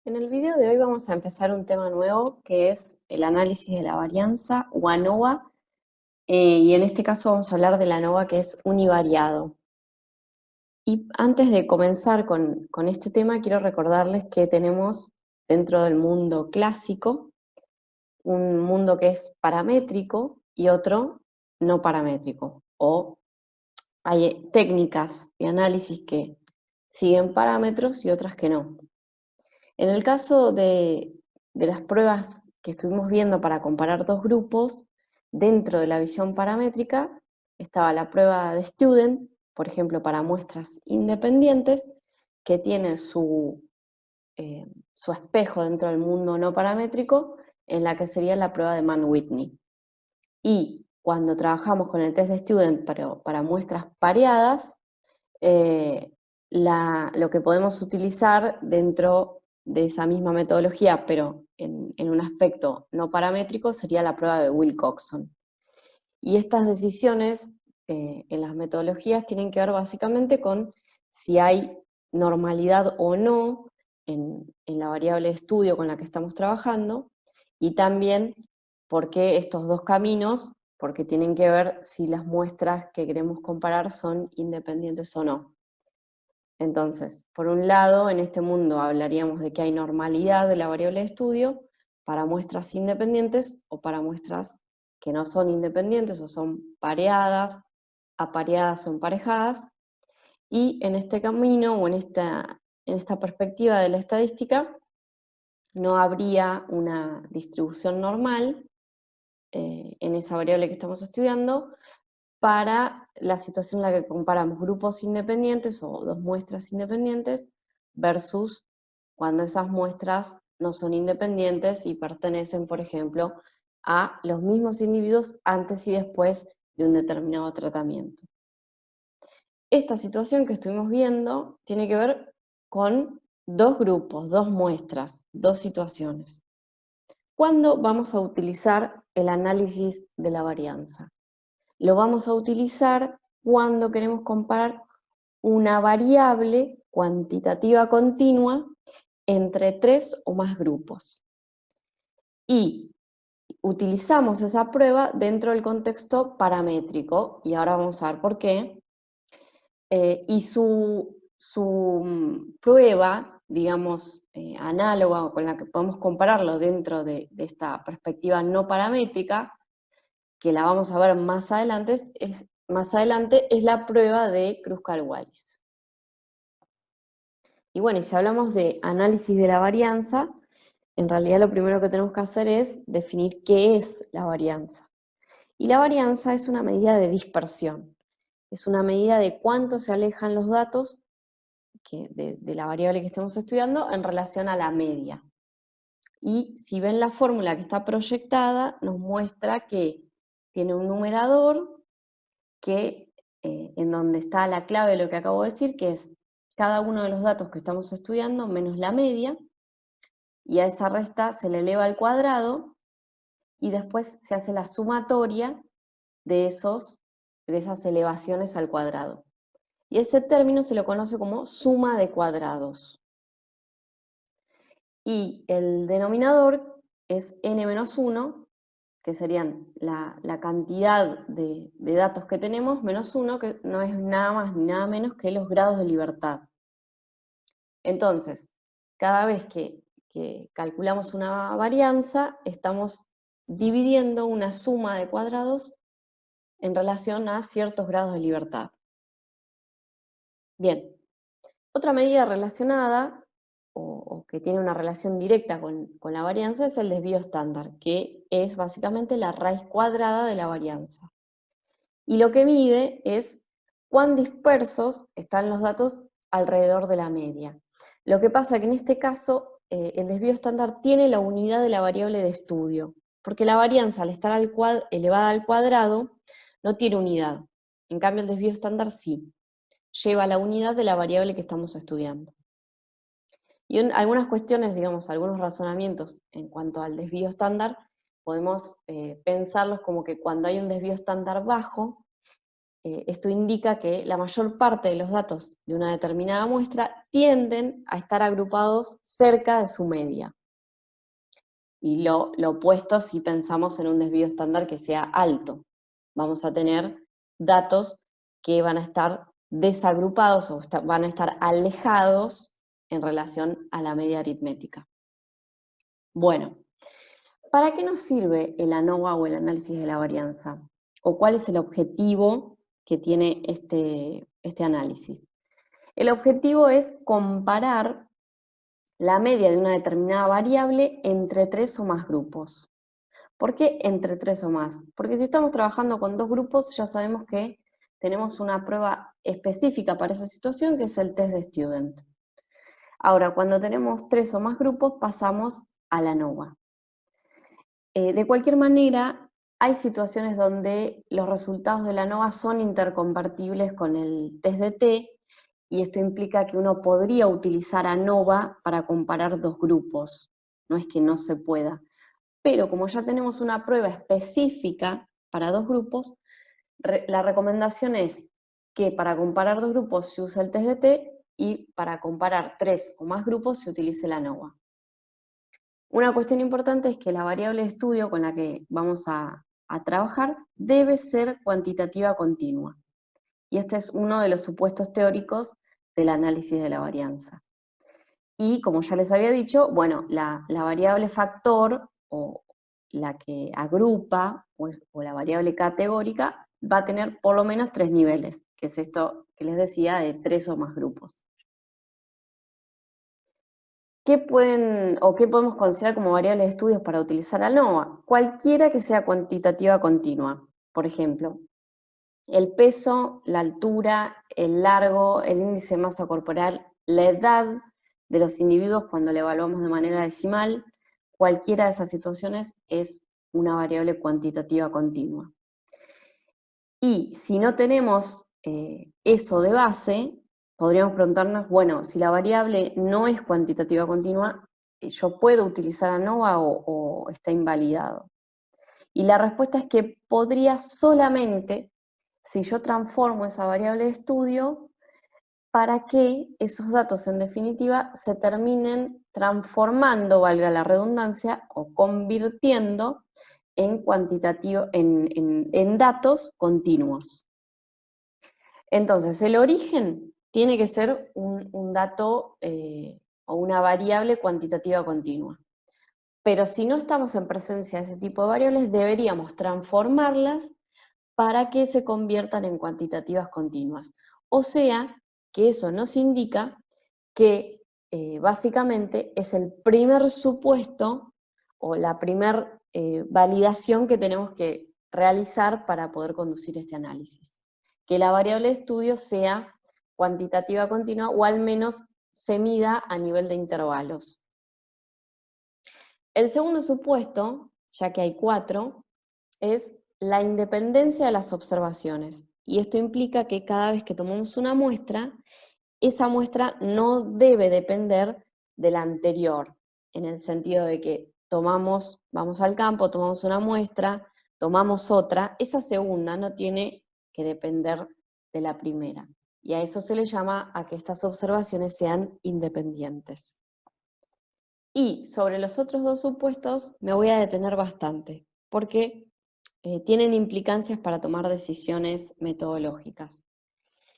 En el video de hoy vamos a empezar un tema nuevo que es el análisis de la varianza o ANOVA, y en este caso vamos a hablar de la ANOVA que es univariado. Y antes de comenzar con este tema, quiero recordarles que tenemos dentro del mundo clásico un mundo que es paramétrico y otro no paramétrico, o hay técnicas de análisis que siguen parámetros y otras que no. En el caso de las pruebas que estuvimos viendo para comparar dos grupos, dentro de la visión paramétrica estaba la prueba de Student, por ejemplo, para muestras independientes, que tiene su espejo dentro del mundo no paramétrico, en la que sería la prueba de Mann-Whitney. Y cuando trabajamos con el test de Student para muestras pareadas, lo que podemos utilizar dentro de esa misma metodología, pero en un aspecto no paramétrico, sería la prueba de Wilcoxon. Y estas decisiones en las metodologías tienen que ver básicamente con si hay normalidad o no en la variable de estudio con la que estamos trabajando, y también por qué estos dos caminos, porque tienen que ver si las muestras que queremos comparar son independientes o no. Entonces, por un lado, en este mundo hablaríamos de que hay normalidad de la variable de estudio para muestras independientes o para muestras que no son independientes o son pareadas, apareadas o emparejadas. Y en este camino o en esta perspectiva de la estadística, no habría una distribución normal en esa variable que estamos estudiando, para la situación en la que comparamos grupos independientes o dos muestras independientes versus cuando esas muestras no son independientes y pertenecen, por ejemplo, a los mismos individuos antes y después de un determinado tratamiento. Esta situación que estuvimos viendo tiene que ver con dos grupos, dos muestras, dos situaciones. ¿Cuándo vamos a utilizar el análisis de la varianza? Lo vamos a utilizar cuando queremos comparar una variable cuantitativa continua entre tres o más grupos. Y utilizamos esa prueba dentro del contexto paramétrico, y ahora vamos a ver por qué. Y su prueba, digamos, análoga o con la que podemos compararlo dentro de esta perspectiva no paramétrica, que la vamos a ver más adelante, es la prueba de Kruskal-Wallis. Y bueno, y si hablamos de análisis de la varianza, en realidad lo primero que tenemos que hacer es definir qué es la varianza. Y la varianza es una medida de dispersión, es una medida de cuánto se alejan los datos de la variable que estemos estudiando en relación a la media. Y si ven la fórmula que está proyectada, nos muestra que tiene un numerador que, en donde está la clave de lo que acabo de decir, que es cada uno de los datos que estamos estudiando menos la media, y a esa resta se le eleva al cuadrado, y después se hace la sumatoria de esas elevaciones al cuadrado. Y ese término se lo conoce como suma de cuadrados. Y el denominador es n-1, que serían la cantidad de datos que tenemos, menos 1, que no es nada más ni nada menos que los grados de libertad. Entonces, cada vez que calculamos una varianza, estamos dividiendo una suma de cuadrados en relación a ciertos grados de libertad. Bien, otra medida relacionada, o que tiene una relación directa con la varianza, es el desvío estándar, que es básicamente la raíz cuadrada de la varianza. Y lo que mide es cuán dispersos están los datos alrededor de la media. Lo que pasa es que en este caso el desvío estándar tiene la unidad de la variable de estudio, porque la varianza al estar elevada al cuadrado no tiene unidad. En cambio el desvío estándar sí, lleva la unidad de la variable que estamos estudiando. Y algunas cuestiones, digamos, algunos razonamientos en cuanto al desvío estándar, podemos pensarlos como que cuando hay un desvío estándar bajo, esto indica que la mayor parte de los datos de una determinada muestra tienden a estar agrupados cerca de su media. Y lo opuesto si pensamos en un desvío estándar que sea alto. Vamos a tener datos que van a estar desagrupados o van a estar alejados en relación a la media aritmética. Bueno, ¿para qué nos sirve el ANOVA o el análisis de la varianza? ¿O cuál es el objetivo que tiene este análisis? El objetivo es comparar la media de una determinada variable entre 3 o más grupos. ¿Por qué entre 3 o más? Porque si estamos trabajando con 2 grupos, ya sabemos que tenemos una prueba específica para esa situación, que es el test de student. Ahora, cuando tenemos 3 o más grupos, pasamos a la ANOVA. De cualquier manera, hay situaciones donde los resultados de la ANOVA son intercompatibles con el test de T, y esto implica que uno podría utilizar ANOVA para comparar 2 grupos. No es que no se pueda. Pero como ya tenemos una prueba específica para 2 grupos, la recomendación es que para comparar 2 grupos se use el test de T y para comparar 3 o más grupos se utilice la ANOVA. Una cuestión importante es que la variable de estudio con la que vamos a trabajar debe ser cuantitativa continua. Y este es uno de los supuestos teóricos del análisis de la varianza. Y como ya les había dicho, bueno, la variable factor o la que agrupa o la variable categórica va a tener por lo menos 3 niveles, que es esto que les decía de 3 o más grupos. ¿Qué podemos considerar como variables de estudios para utilizar ANOVA? Cualquiera que sea cuantitativa continua. Por ejemplo, el peso, la altura, el largo, el índice de masa corporal, la edad de los individuos cuando la evaluamos de manera decimal, cualquiera de esas situaciones es una variable cuantitativa continua. Y si no tenemos eso de base, podríamos preguntarnos, bueno, si la variable no es cuantitativa continua, ¿yo puedo utilizar ANOVA o está invalidado? Y la respuesta es que podría solamente si yo transformo esa variable de estudio para que esos datos en definitiva se terminen transformando, valga la redundancia, o convirtiendo en en datos continuos. Entonces, el origen tiene que ser un dato o una variable cuantitativa continua. Pero si no estamos en presencia de ese tipo de variables, deberíamos transformarlas para que se conviertan en cuantitativas continuas. O sea, que eso nos indica que básicamente es el primer supuesto o la primera validación que tenemos que realizar para poder conducir este análisis. Que la variable de estudio sea cuantitativa continua o al menos se mida a nivel de intervalos. El segundo supuesto, ya que hay 4, es la independencia de las observaciones. Y esto implica que cada vez que tomamos una muestra, esa muestra no debe depender de la anterior, en el sentido de que vamos al campo, tomamos una muestra, tomamos otra, esa segunda no tiene que depender de la primera. Y a eso se le llama a que estas observaciones sean independientes. Y sobre los otros 2 supuestos me voy a detener bastante, porque tienen implicancias para tomar decisiones metodológicas.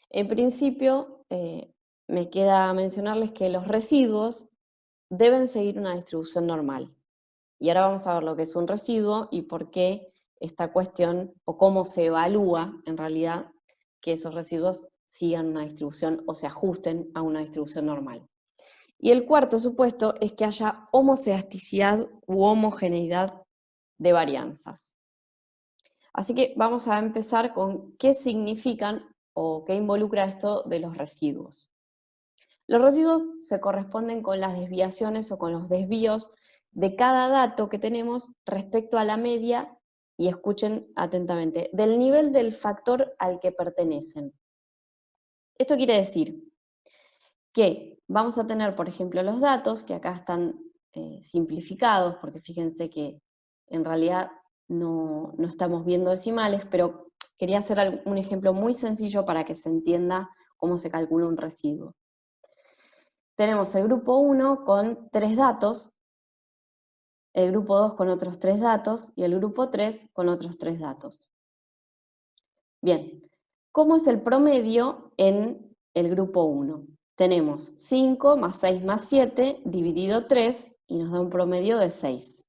En principio, me queda mencionarles que los residuos deben seguir una distribución normal. Y ahora vamos a ver lo que es un residuo y por qué esta cuestión, o cómo se evalúa en realidad que esos residuos sigan una distribución o se ajusten a una distribución normal. Y el cuarto supuesto es que haya homoceasticidad u homogeneidad de varianzas. Así que vamos a empezar con qué significan o qué involucra esto de los residuos. Los residuos se corresponden con las desviaciones o con los desvíos de cada dato que tenemos respecto a la media, y escuchen atentamente, del nivel del factor al que pertenecen. Esto quiere decir que vamos a tener, por ejemplo, los datos, que acá están simplificados, porque fíjense que en realidad no estamos viendo decimales, pero quería hacer un ejemplo muy sencillo para que se entienda cómo se calcula un residuo. Tenemos el grupo 1 con 3 datos, el grupo 2 con otros 3 datos y el grupo 3 con otros 3 datos. Bien, ¿cómo es el promedio en el grupo 1? Tenemos 5 más 6 más 7 dividido 3 y nos da un promedio de 6.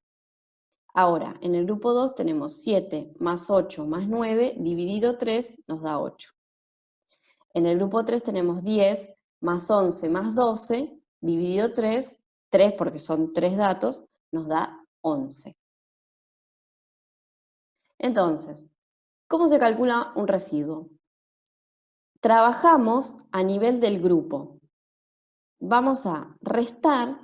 Ahora, en el grupo 2 tenemos 7 más 8 más 9 dividido 3 nos da 8. En el grupo 3 tenemos 10 más 11 más 12 dividido 3, 3 porque son 3 datos, nos da 11. Entonces, ¿cómo se calcula un residuo? Trabajamos a nivel del grupo. Vamos a restar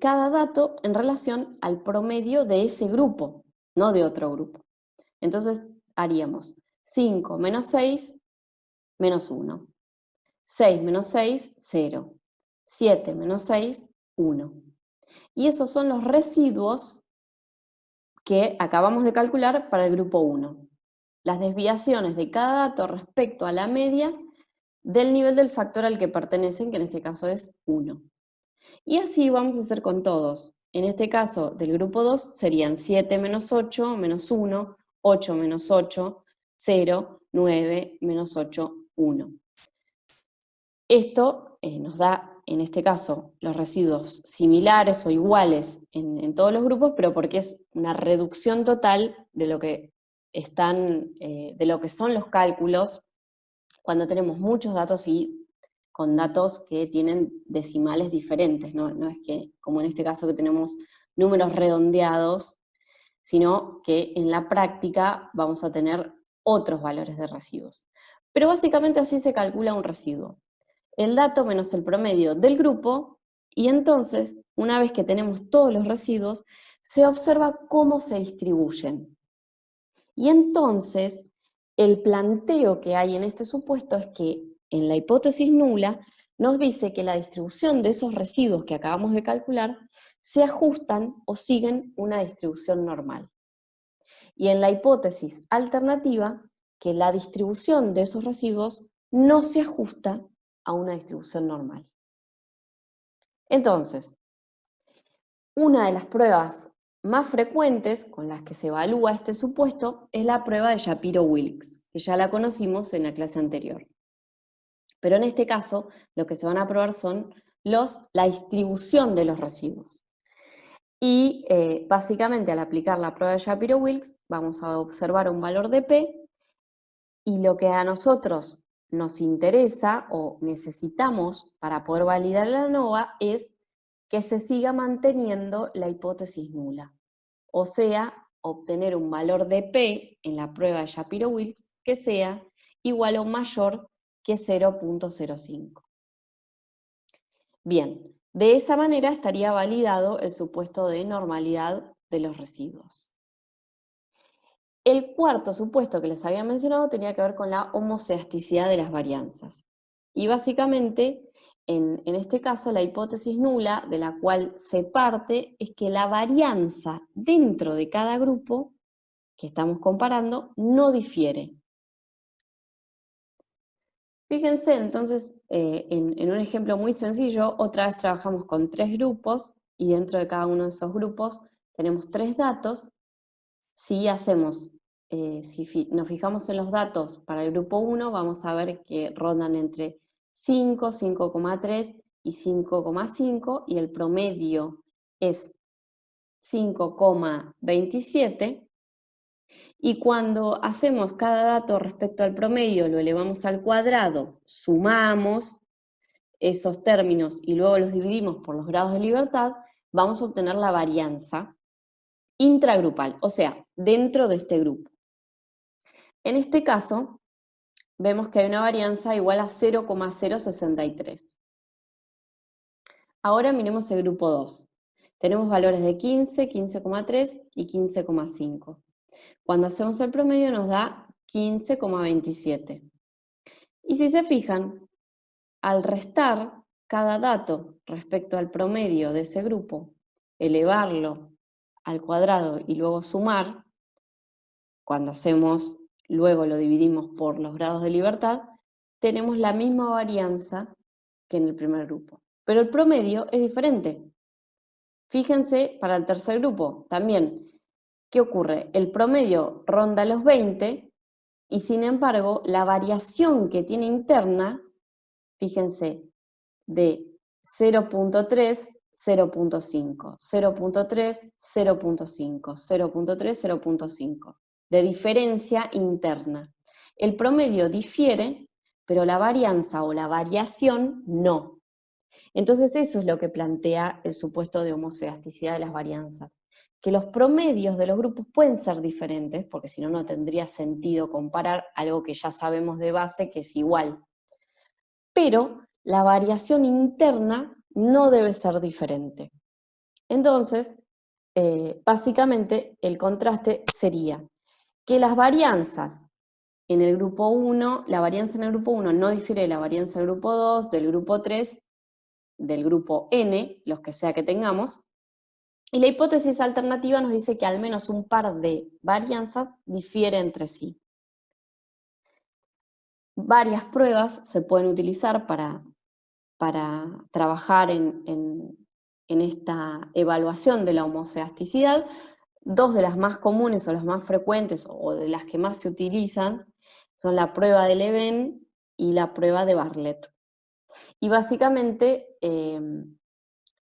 cada dato en relación al promedio de ese grupo, no de otro grupo. Entonces haríamos 5 menos 6, menos 1. 6 menos 6, 0. 7 menos 6, 1. Y esos son los residuos que acabamos de calcular para el grupo 1. Las desviaciones de cada dato respecto a la media del nivel del factor al que pertenecen, que en este caso es 1. Y así vamos a hacer con todos. En este caso, del grupo 2 serían 7 menos 8, menos 1, 8 menos 8, 0, 9, menos 8, 1. Esto nos da, en este caso, los residuos similares o iguales en todos los grupos, pero porque es una reducción total de lo que de lo que son los cálculos cuando tenemos muchos datos y con datos que tienen decimales diferentes, ¿no? No es que, como en este caso que tenemos números redondeados, sino que en la práctica vamos a tener otros valores de residuos. Pero básicamente así se calcula un residuo. El dato menos el promedio del grupo, y entonces, una vez que tenemos todos los residuos, se observa cómo se distribuyen. Y entonces, el planteo que hay en este supuesto es que en la hipótesis nula nos dice que la distribución de esos residuos que acabamos de calcular se ajustan o siguen una distribución normal. Y en la hipótesis alternativa, que la distribución de esos residuos no se ajusta a una distribución normal. Entonces, una de las pruebas más frecuentes con las que se evalúa este supuesto es la prueba de Shapiro-Wilks, que ya la conocimos en la clase anterior. Pero en este caso, lo que se van a probar son la distribución de los residuos. Y básicamente al aplicar la prueba de Shapiro-Wilks vamos a observar un valor de P, y lo que a nosotros nos interesa o necesitamos para poder validar la ANOVA es que se siga manteniendo la hipótesis nula. O sea, obtener un valor de P en la prueba de Shapiro-Wilks que sea igual o mayor que 0.05. Bien, de esa manera estaría validado el supuesto de normalidad de los residuos. El cuarto supuesto que les había mencionado tenía que ver con la homoceasticidad de las varianzas. Y básicamente, en este caso, la hipótesis nula de la cual se parte es que la varianza dentro de cada grupo que estamos comparando no difiere. Fíjense entonces en un ejemplo muy sencillo, otra vez trabajamos con 3 grupos y dentro de cada uno de esos grupos tenemos 3 datos. Si nos fijamos en los datos para el grupo 1, vamos a ver que rondan entre 5, 5,3 y 5,5 y el promedio es 5,27. Y cuando hacemos cada dato respecto al promedio, lo elevamos al cuadrado, sumamos esos términos y luego los dividimos por los grados de libertad, vamos a obtener la varianza intragrupal, o sea, dentro de este grupo. En este caso, vemos que hay una varianza igual a 0,063. Ahora miremos el grupo 2. Tenemos valores de 15, 15,3 y 15,5. Cuando hacemos el promedio nos da 15,27. Y si se fijan, al restar cada dato respecto al promedio de ese grupo, elevarlo al cuadrado y luego sumar, cuando hacemos luego lo dividimos por los grados de libertad, tenemos la misma varianza que en el primer grupo. Pero el promedio es diferente. Fíjense, para el tercer grupo también, ¿qué ocurre? El promedio ronda los 20 y sin embargo la variación que tiene interna, fíjense, de 0.3, 0.5, 0.3, 0.5, 0.3, 0.5, de diferencia interna. El promedio difiere, pero la varianza o la variación no. Entonces eso es lo que plantea el supuesto de homocedasticidad de las varianzas, que los promedios de los grupos pueden ser diferentes, porque si no, no tendría sentido comparar algo que ya sabemos de base que es igual. Pero la variación interna no debe ser diferente. Entonces, básicamente el contraste sería que las varianzas en el grupo 1, la varianza en el grupo 1 no difiere de la varianza del grupo 2, del grupo 3, del grupo N, los que sea que tengamos, y la hipótesis alternativa nos dice que al menos un par de varianzas difieren entre sí. Varias pruebas se pueden utilizar para trabajar en esta evaluación de la homocedasticidad. Dos de las más comunes o las más frecuentes o de las que más se utilizan son la prueba de Leven y la prueba de Bartlett. Y básicamente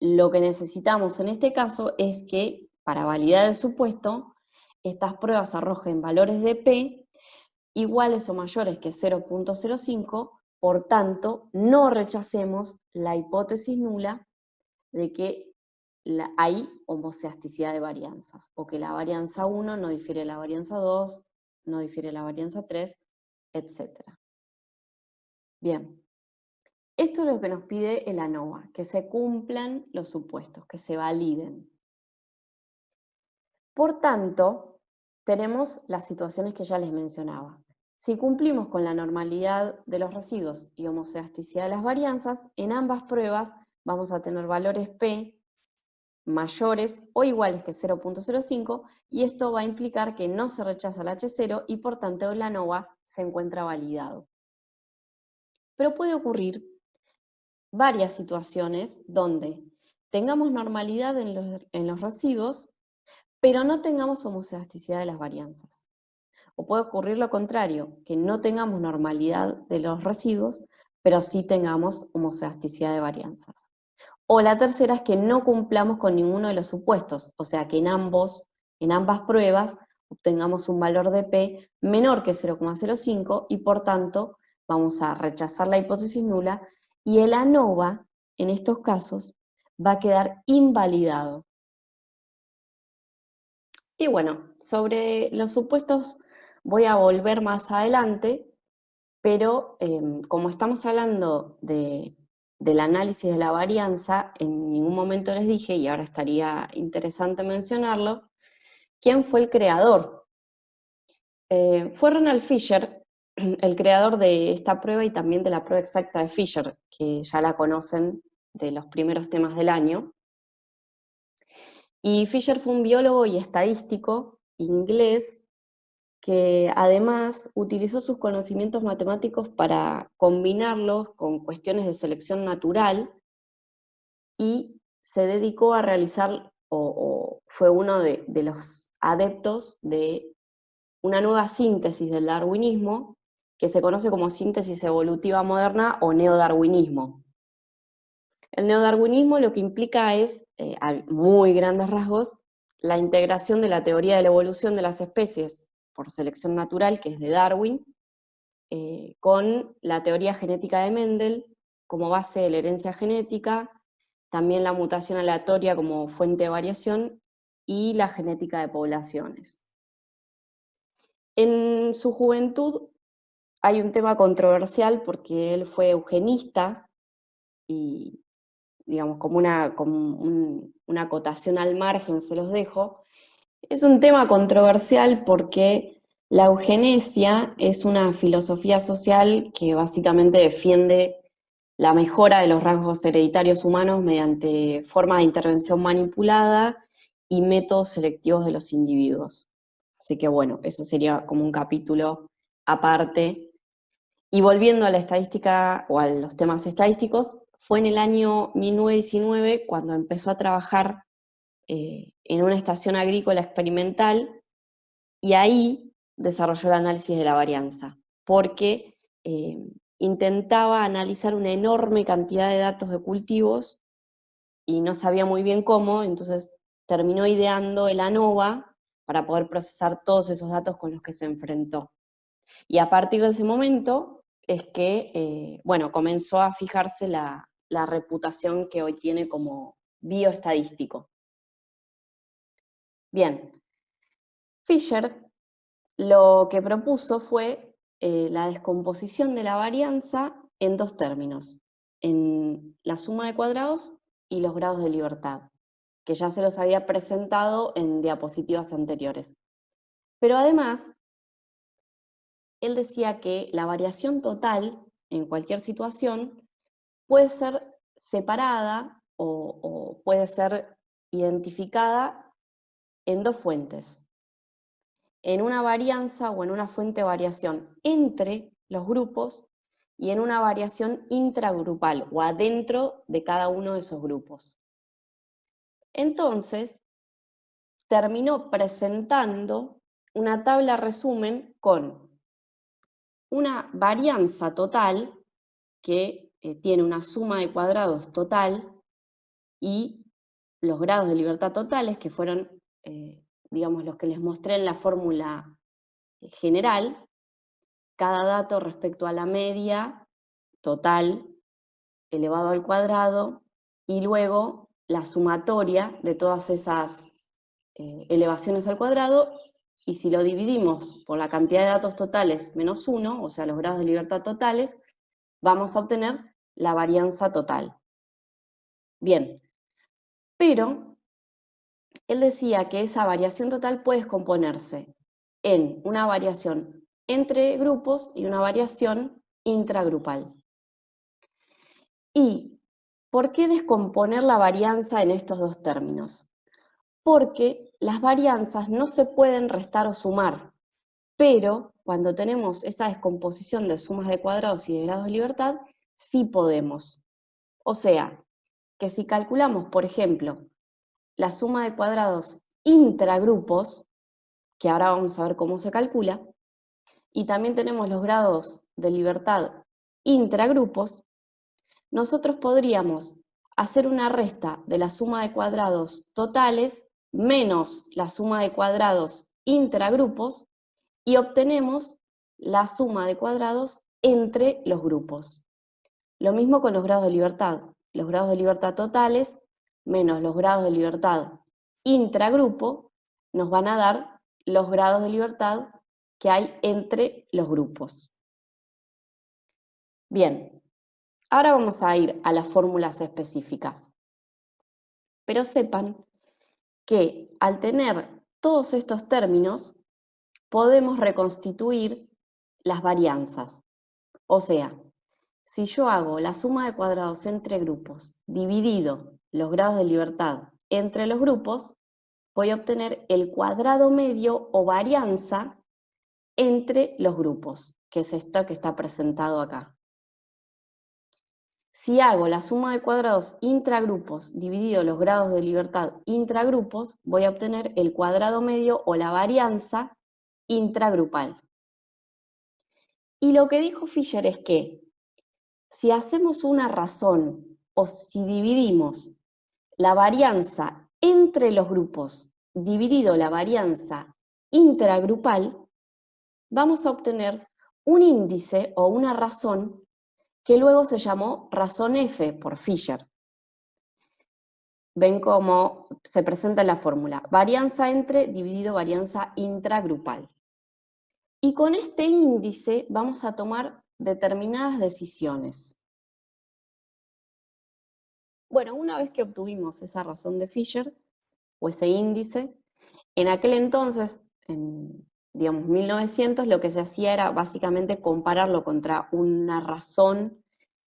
lo que necesitamos en este caso es que, para validar el supuesto, estas pruebas arrojen valores de P iguales o mayores que 0.05, por tanto, no rechacemos la hipótesis nula de que hay homocedasticidad de varianzas, o que la varianza 1 no difiere de la varianza 2, no difiere de la varianza 3, etc. Bien. Esto es lo que nos pide el ANOVA, que se cumplan los supuestos, que se validen. Por tanto, tenemos las situaciones que ya les mencionaba. Si cumplimos con la normalidad de los residuos y homocedasticidad de las varianzas, en ambas pruebas vamos a tener valores P mayores o iguales que 0.05, y esto va a implicar que no se rechaza el H0 y por tanto el ANOVA se encuentra validado. Pero puede ocurrir varias situaciones donde tengamos normalidad en los residuos, pero no tengamos homocedasticidad de las varianzas. O puede ocurrir lo contrario, que no tengamos normalidad de los residuos, pero sí tengamos homocedasticidad de varianzas. O la tercera es que no cumplamos con ninguno de los supuestos, o sea que en ambas pruebas obtengamos un valor de P menor que 0,05 y por tanto vamos a rechazar la hipótesis nula y el ANOVA, en estos casos, va a quedar invalidado. Y bueno, sobre los supuestos voy a volver más adelante, pero como estamos hablando del análisis de la varianza, en ningún momento les dije, y ahora estaría interesante mencionarlo, ¿quién fue el creador? Fue Ronald Fisher, el creador de esta prueba y también de la prueba exacta de Fisher, que ya la conocen de los primeros temas del año. Y Fisher fue un biólogo y estadístico inglés que además utilizó sus conocimientos matemáticos para combinarlos con cuestiones de selección natural y se dedicó a realizar, o fue uno de los adeptos de una nueva síntesis del darwinismo, que se conoce como síntesis evolutiva moderna o neodarwinismo. El neodarwinismo lo que implica es, a muy grandes rasgos, la integración de la teoría de la evolución de las especies por selección natural, que es de Darwin, con la teoría genética de Mendel como base de la herencia genética, también la mutación aleatoria como fuente de variación y la genética de poblaciones. En su juventud hay un tema controversial porque él fue eugenista y, digamos, como una acotación al margen se los dejo. Es un tema controversial porque la eugenesia es una filosofía social que básicamente defiende la mejora de los rasgos hereditarios humanos mediante formas de intervención manipulada y métodos selectivos de los individuos. Así que bueno, eso sería como un capítulo aparte. Y volviendo a la estadística o a los temas estadísticos, fue en el año 1919 cuando empezó a trabajar en una estación agrícola experimental y ahí desarrolló el análisis de la varianza, porque intentaba analizar una enorme cantidad de datos de cultivos y no sabía muy bien cómo, entonces terminó ideando el ANOVA para poder procesar todos esos datos con los que se enfrentó. Y a partir de ese momento es que, bueno, comenzó a fijarse la reputación que hoy tiene como bioestadístico. Bien, Fisher lo que propuso fue la descomposición de la varianza en dos términos, en la suma de cuadrados y los grados de libertad, que ya se los había presentado en diapositivas anteriores. Pero además, él decía que la variación total en cualquier situación puede ser separada o puede ser identificada en dos fuentes, en una varianza o en una fuente de variación entre los grupos y en una variación intragrupal o adentro de cada uno de esos grupos. Entonces, terminó presentando una tabla resumen con una varianza total que tiene una suma de cuadrados total y los grados de libertad totales, que fueron, digamos, los que les mostré en la fórmula general, cada dato respecto a la media total elevado al cuadrado y luego la sumatoria de todas esas elevaciones al cuadrado, y si lo dividimos por la cantidad de datos totales menos 1, o sea, los grados de libertad totales, vamos a obtener la varianza total. Bien, pero él decía que esa variación total puede descomponerse en una variación entre grupos y una variación intragrupal. ¿Y por qué descomponer la varianza en estos dos términos? Porque las varianzas no se pueden restar o sumar, pero cuando tenemos esa descomposición de sumas de cuadrados y de grados de libertad, sí podemos. O sea, que si calculamos, por ejemplo, la suma de cuadrados intragrupos, que ahora vamos a ver cómo se calcula, y también tenemos los grados de libertad intragrupos, nosotros podríamos hacer una resta de la suma de cuadrados totales menos la suma de cuadrados intragrupos y obtenemos la suma de cuadrados entre los grupos. Lo mismo con los grados de libertad. Los grados de libertad totales menos los grados de libertad intragrupo nos van a dar los grados de libertad que hay entre los grupos. Bien, ahora vamos a ir a las fórmulas específicas. Pero sepan que al tener todos estos términos, podemos reconstituir las varianzas. O sea, si yo hago la suma de cuadrados entre grupos dividido los grados de libertad entre los grupos, voy a obtener el cuadrado medio o varianza entre los grupos, que es esto que está presentado acá. Si hago la suma de cuadrados intragrupos dividido los grados de libertad intragrupos, voy a obtener el cuadrado medio o la varianza intragrupal. Y lo que dijo Fisher es que si hacemos una razón o si dividimos la varianza entre los grupos dividido la varianza intragrupal, vamos a obtener un índice o una razón que luego se llamó razón F por Fisher. Ven cómo se presenta en la fórmula, varianza entre dividido varianza intragrupal. Y con este índice vamos a tomar determinadas decisiones. Bueno, una vez que obtuvimos esa razón de Fisher, o ese índice, en aquel entonces, en, digamos, 1900, lo que se hacía era básicamente compararlo contra una razón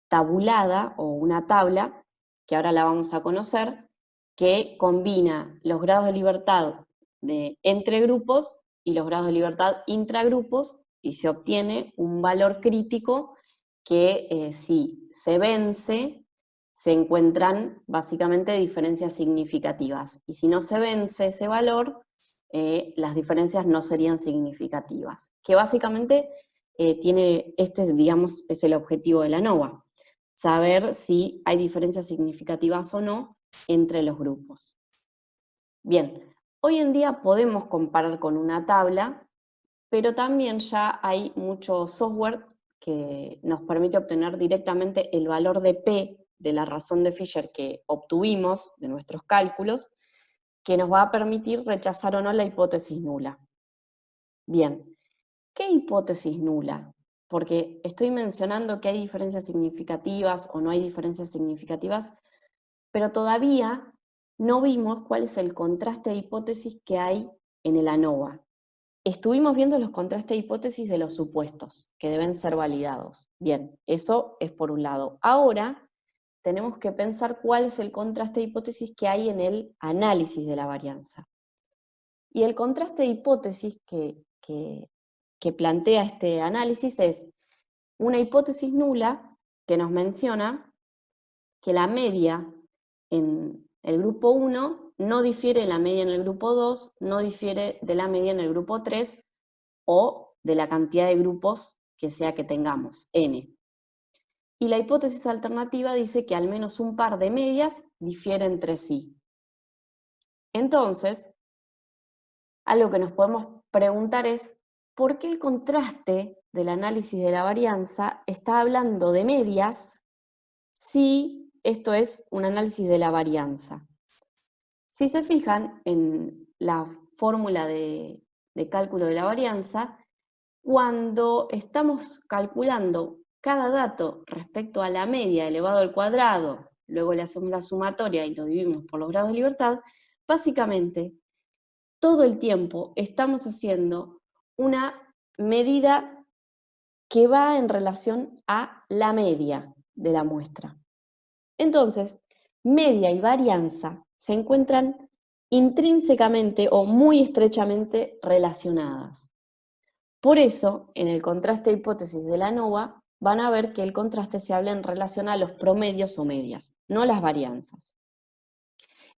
tabulada o una tabla, que ahora la vamos a conocer, que combina los grados de libertad entre grupos y los grados de libertad intragrupos y se obtiene un valor crítico que si se vence, se encuentran básicamente diferencias significativas. Y si no se vence ese valor, las diferencias no serían significativas. Que básicamente digamos, es el objetivo de la ANOVA. Saber si hay diferencias significativas o no entre los grupos. Bien, hoy en día podemos comparar con una tabla, pero también ya hay mucho software que nos permite obtener directamente el valor de P de la razón de Fisher que obtuvimos de nuestros cálculos, que nos va a permitir rechazar o no la hipótesis nula. Bien, ¿qué hipótesis nula? Porque estoy mencionando que hay diferencias significativas o no hay diferencias significativas, pero todavía no vimos cuál es el contraste de hipótesis que hay en el ANOVA. Estuvimos viendo los contrastes de hipótesis de los supuestos, que deben ser validados. Bien, eso es por un lado. Ahora tenemos que pensar cuál es el contraste de hipótesis que hay en el análisis de la varianza. Y el contraste de hipótesis que plantea este análisis es una hipótesis nula que nos menciona que la media en el grupo 1 no difiere de la media en el grupo 2, no difiere de la media en el grupo 3 o de la cantidad de grupos que sea que tengamos, n. Y la hipótesis alternativa dice que al menos un par de medias difieren entre sí. Entonces, algo que nos podemos preguntar es, ¿por qué el contraste del análisis de la varianza está hablando de medias si esto es un análisis de la varianza? Si se fijan en la fórmula de cálculo de la varianza, cuando estamos calculando cada dato respecto a la media elevado al cuadrado, luego le hacemos la sumatoria y lo dividimos por los grados de libertad, básicamente todo el tiempo estamos haciendo una medida que va en relación a la media de la muestra. Entonces, media y varianza se encuentran intrínsecamente o muy estrechamente relacionadas. Por eso, en el contraste de hipótesis de la ANOVA, van a ver que el contraste se habla en relación a los promedios o medias, no las varianzas.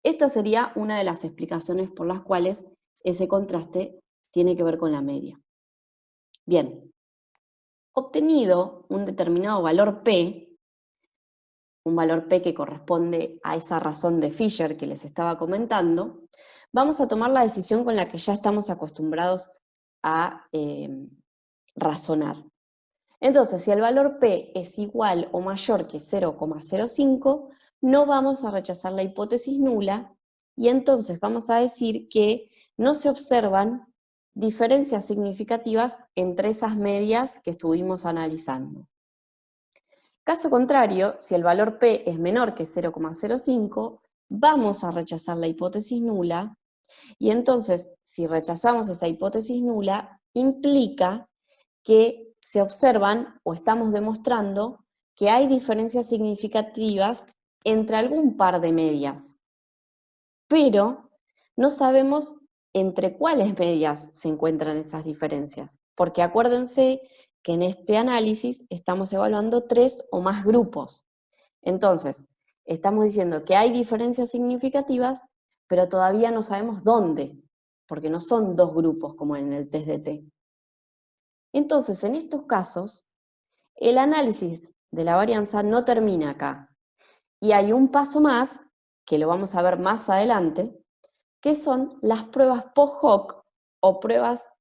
Esta sería una de las explicaciones por las cuales ese contraste tiene que ver con la media. Bien, obtenido un determinado valor P, un valor P que corresponde a esa razón de Fisher que les estaba comentando, vamos a tomar la decisión con la que ya estamos acostumbrados a razonar. Entonces, si el valor P es igual o mayor que 0,05, no vamos a rechazar la hipótesis nula y entonces vamos a decir que no se observan diferencias significativas entre esas medias que estuvimos analizando. Caso contrario, si el valor P es menor que 0,05, vamos a rechazar la hipótesis nula y entonces, si rechazamos esa hipótesis nula, implica que se observan o estamos demostrando que hay diferencias significativas entre algún par de medias, pero no sabemos entre cuáles medias se encuentran esas diferencias, porque acuérdense que en este análisis estamos evaluando 3 o más grupos. Entonces, estamos diciendo que hay diferencias significativas, pero todavía no sabemos dónde, porque no son 2 grupos como en el test de T. Entonces, en estos casos, el análisis de la varianza no termina acá. Y hay un paso más, que lo vamos a ver más adelante, que son las pruebas post-hoc o pruebas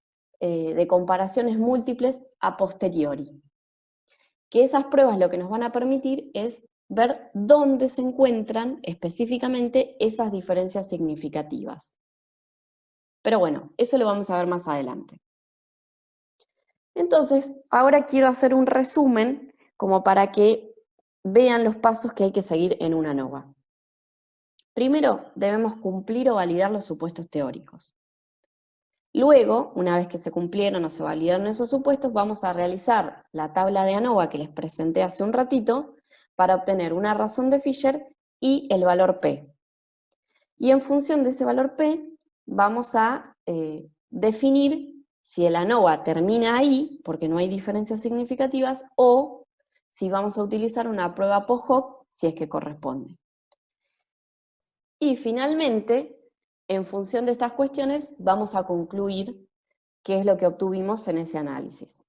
de comparaciones múltiples a posteriori. Que esas pruebas lo que nos van a permitir es ver dónde se encuentran específicamente esas diferencias significativas. Pero bueno, eso lo vamos a ver más adelante. Entonces, ahora quiero hacer un resumen como para que vean los pasos que hay que seguir en una ANOVA. Primero, debemos cumplir o validar los supuestos teóricos. Luego, una vez que se cumplieron o se validaron esos supuestos, vamos a realizar la tabla de ANOVA que les presenté hace un ratito para obtener una razón de Fisher y el valor P. Y en función de ese valor P, vamos a definir si el ANOVA termina ahí, porque no hay diferencias significativas, o si vamos a utilizar una prueba post-hoc, si es que corresponde. Y finalmente, en función de estas cuestiones, vamos a concluir qué es lo que obtuvimos en ese análisis.